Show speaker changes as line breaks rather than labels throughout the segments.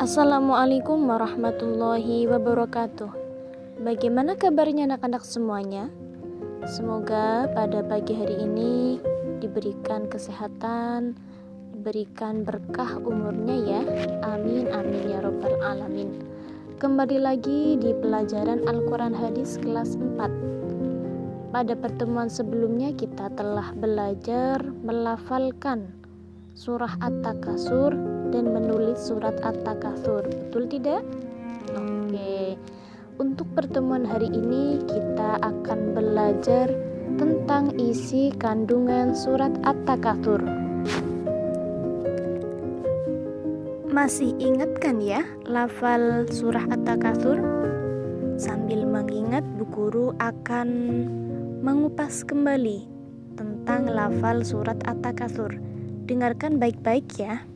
Assalamualaikum warahmatullahi wabarakatuh. Bagaimana kabarnya anak-anak semuanya? Semoga pada pagi hari ini diberikan kesehatan, diberikan berkah umurnya ya. Amin amin ya rabbal alamin. Kembali lagi di pelajaran Al-Quran Hadis kelas 4. Pada pertemuan sebelumnya kita telah belajar melafalkan surah At-Takasur dan menulis surat At-Takasur. Betul tidak? Oke. Untuk pertemuan hari ini kita akan belajar tentang isi kandungan surat At-Takasur. Masih ingat kan ya lafal surah At-Takasur? Sambil mengingat, Bu Guru akan mengupas kembali tentang lafal surat At-Takasur. Dengarkan baik-baik ya.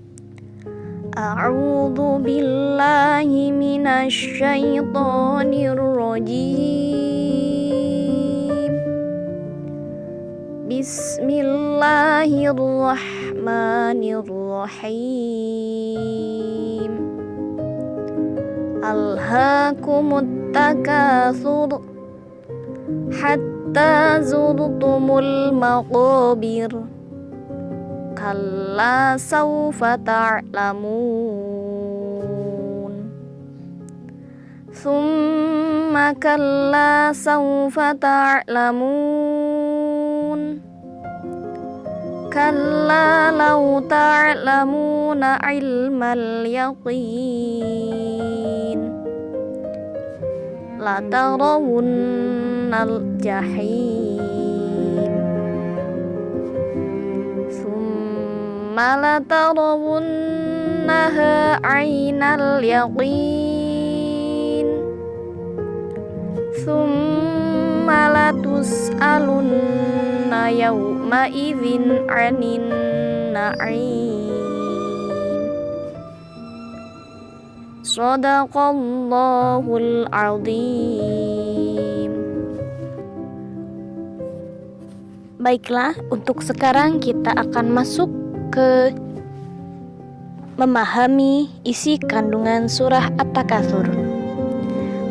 A'udzu billahi minasyaitonir rajim. Bismillahirrahmanirrahim. Alhaakumut takatsur hatta zurtumul maqabir. Kalla sawfa ta'lamun. Thumma kalla sawfa ta'lamun. Kalla law ta'lamuna ilmal yaqin. La tarawunnal jahim. Mala tarawunnaha aynal yaqin. Thumma latus'alunna yawma idzin 'anin na'im. Shadaqallahul 'azim. Baiklah, untuk sekarang kita akan masuk ke memahami isi kandungan surah At-Takasur.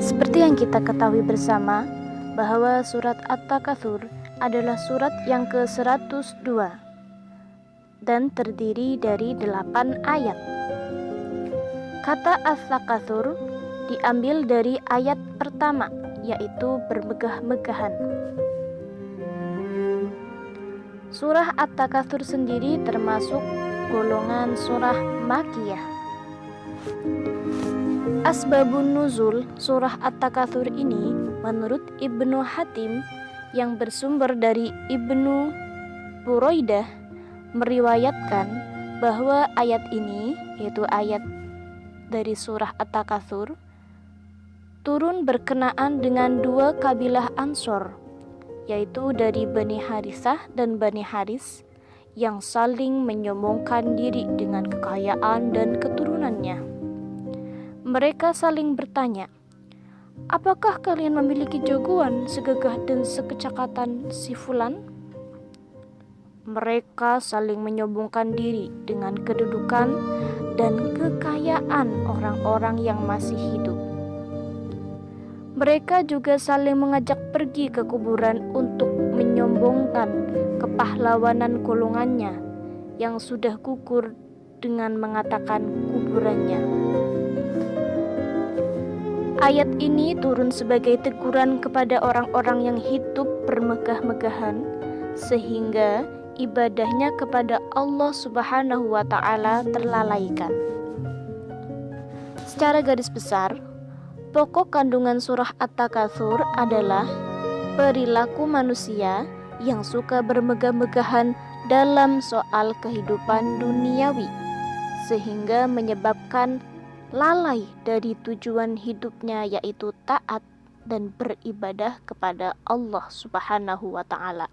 Seperti yang kita ketahui bersama bahwa surat At-Takasur adalah surat yang ke-102 dan terdiri dari 8 ayat. Kata At-Takasur diambil dari ayat pertama, yaitu bermegah-megahan. Surah At-Takasur sendiri termasuk golongan surah Makkiyah. Asbabun nuzul surah At-Takasur ini menurut Ibnu Hatim yang bersumber dari Ibnu Buraidah meriwayatkan bahwa ayat ini, yaitu ayat dari surah At-Takasur, turun berkenaan dengan dua kabilah Ansor, yaitu dari Bani Harisah dan Bani Haris, yang saling menyombongkan diri dengan kekayaan dan keturunannya. Mereka saling bertanya, "Apakah kalian memiliki jagoan segagah dan sekecakatan si Fulan?" Mereka saling menyombongkan diri dengan kedudukan dan kekayaan orang-orang yang masih hidup. Mereka juga saling mengajak pergi ke kuburan untuk menyombongkan kepahlawanan golongannya yang sudah gugur dengan mengatakan kuburannya. Ayat ini turun sebagai teguran kepada orang-orang yang hidup bermegah-megahan sehingga ibadahnya kepada Allah Subhanahu wa Ta'ala terlalaikan. Secara garis besar, pokok kandungan surah At-Takasur adalah perilaku manusia yang suka bermegah-megahan dalam soal kehidupan duniawi, sehingga menyebabkan lalai dari tujuan hidupnya, yaitu taat dan beribadah kepada Allah Subhanahu wa Ta'ala.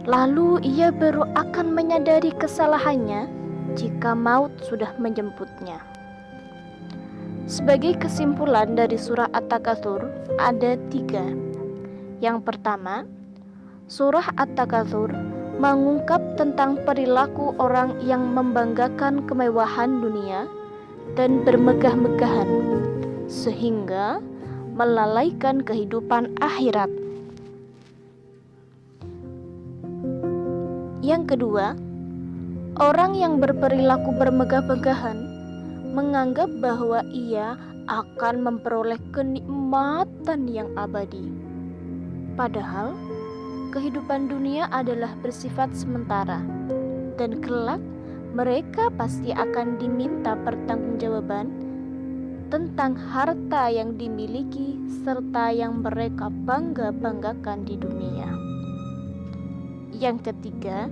Lalu ia baru akan menyadari kesalahannya jika maut sudah menjemputnya. Sebagai kesimpulan dari surah At-Takasur ada 3. Yang pertama, surah At-Takasur mengungkap tentang perilaku orang yang membanggakan kemewahan dunia dan bermegah-megahan, sehingga melalaikan kehidupan akhirat. Yang kedua, orang yang berperilaku bermegah-megahan menganggap bahwa ia akan memperoleh kenikmatan yang abadi. Padahal, kehidupan dunia adalah bersifat sementara, dan kelak mereka pasti akan diminta pertanggungjawaban tentang harta yang dimiliki serta yang mereka bangga-banggakan di dunia. Yang ketiga,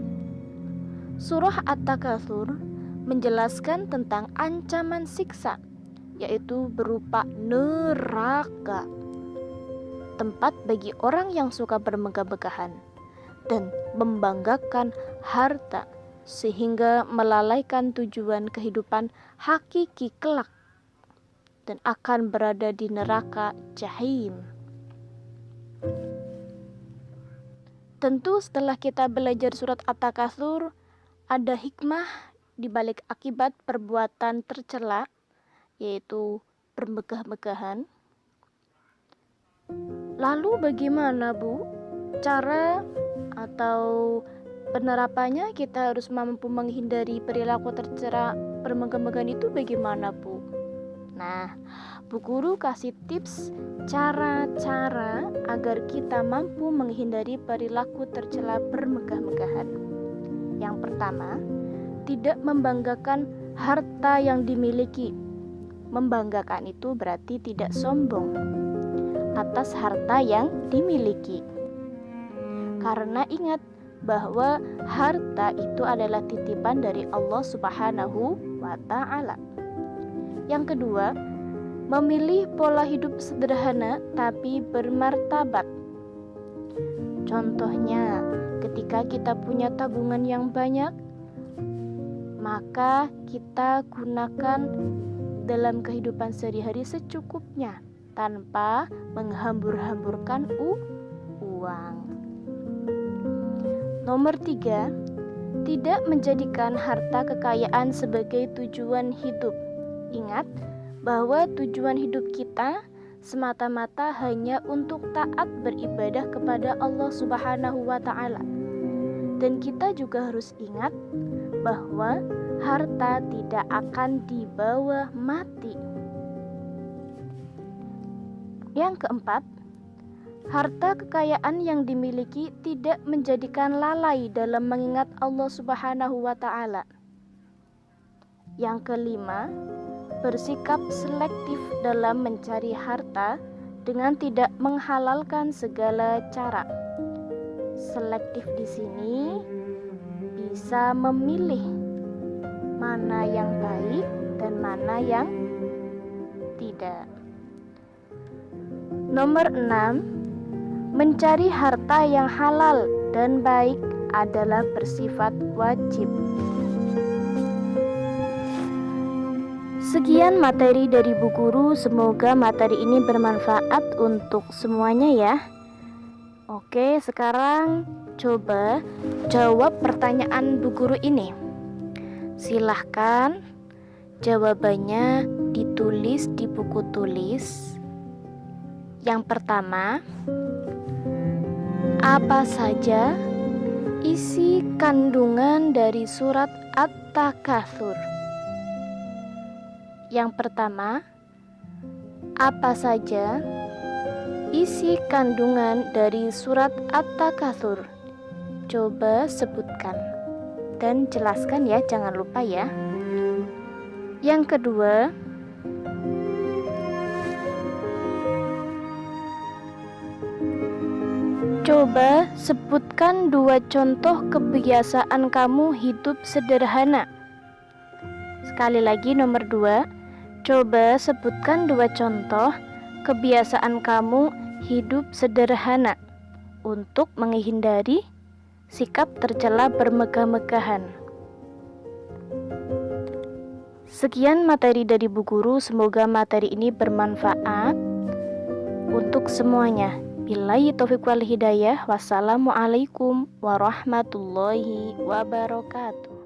surah At-Takatsur menjelaskan tentang ancaman siksa, yaitu berupa neraka, tempat bagi orang yang suka bermegah-megahan dan membanggakan harta sehingga melalaikan tujuan kehidupan hakiki kelak dan akan berada di neraka jahim. Tentu setelah kita belajar surat At-Takatsur, ada hikmah di balik akibat perbuatan tercela, yaitu bermegah-megahan. Lalu bagaimana, Bu, cara atau penerapannya? Kita harus mampu menghindari perilaku tercela bermegah-megahan itu bagaimana, Bu? Nah, Bu Guru kasih tips cara-cara agar kita mampu menghindari perilaku tercela bermegah-megahan. Yang pertama, tidak membanggakan harta yang dimiliki. Membanggakan itu berarti tidak sombong atas harta yang dimiliki. Karena ingat bahwa harta itu adalah titipan dari Allah Subhanahu wa Ta'ala. Yang kedua, memilih pola hidup sederhana tapi bermartabat. Contohnya, ketika kita punya tabungan yang banyak, maka kita gunakan dalam kehidupan sehari-hari secukupnya tanpa menghambur-hamburkan uang. Nomor 3, tidak menjadikan harta kekayaan sebagai tujuan hidup. Ingat bahwa tujuan hidup kita semata-mata hanya untuk taat beribadah kepada Allah Subhanahu wa Ta'ala. Dan kita juga harus ingat bahwa harta tidak akan dibawa mati. Yang keempat, harta kekayaan yang dimiliki tidak menjadikan lalai dalam mengingat Allah Subhanahu wa Ta'ala. Yang kelima, bersikap selektif dalam mencari harta dengan tidak menghalalkan segala cara. Selektif di sini bisa memilih mana yang baik dan mana yang tidak. Nomor 6, mencari harta yang halal dan baik adalah bersifat wajib. Sekian materi dari Bu Guru, semoga materi ini bermanfaat untuk semuanya ya. Oke, sekarang coba jawab pertanyaan Bu Guru ini. Silahkan jawabannya ditulis di buku tulis. Yang pertama, apa saja isi kandungan dari surat At-Takatsur? Yang pertama, apa saja isi kandungan dari surat At-Takatsur? Coba sebutkan dan jelaskan ya, jangan lupa ya. Yang kedua, coba sebutkan 2 contoh kebiasaan kamu hidup sederhana. Sekali lagi nomor 2, coba sebutkan 2 contoh kebiasaan kamu hidup sederhana untuk menghindari sikap tercela bermegah-megahan. Sekian materi dari Bu Guru, semoga materi ini bermanfaat untuk semuanya. Billahi taufiq wal hidayah. Wassalamualaikum warahmatullahi wabarakatuh.